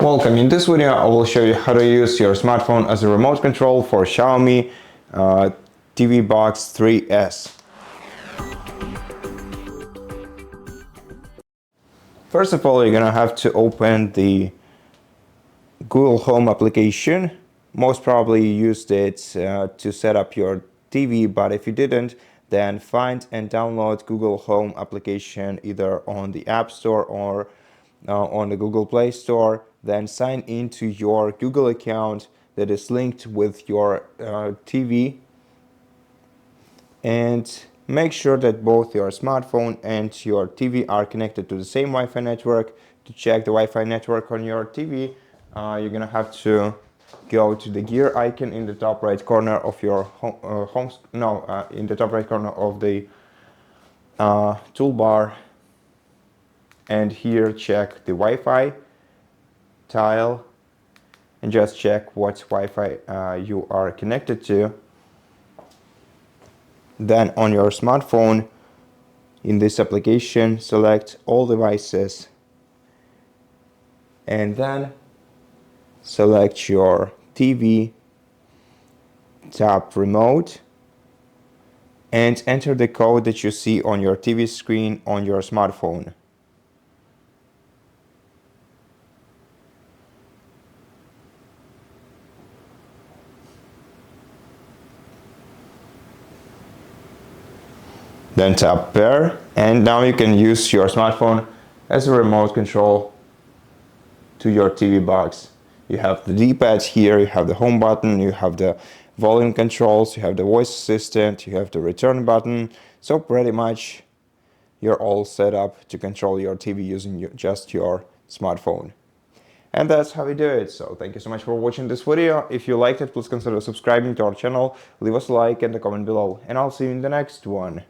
Welcome. In this video I will show you how to use your smartphone as a remote control for Xiaomi TV Box 3S. First of all, you're gonna have to open the Google Home application. Most probably you used it to set up your TV, but if you didn't, then find and download Google Home application either on the App Store or on the Google Play Store. Then sign into your Google account that is linked with your TV, and make sure that both your smartphone and your TV are connected to the same Wi-Fi network. To check the Wi-Fi network on your TV, you're gonna have to go to the gear icon in the top right corner of your in the top right corner of the toolbar, and here check the Wi-Fi tile and just check what Wi-Fi you are connected to. Then on your smartphone, in this application, select all devices and then select your TV, tap remote, and enter the code that you see on your TV screen on your smartphone. Then tap pair, and now you can use your smartphone as a remote control to your TV box. You have the D-pad here, you have the home button, you have the volume controls, you have the voice assistant, you have the return button. So pretty much you're all set up to control your TV using just your smartphone. And that's how we do it. So thank you so much for watching this video. If you liked it, please consider subscribing to our channel, leave us a like and a comment below, and I'll see you in the next one.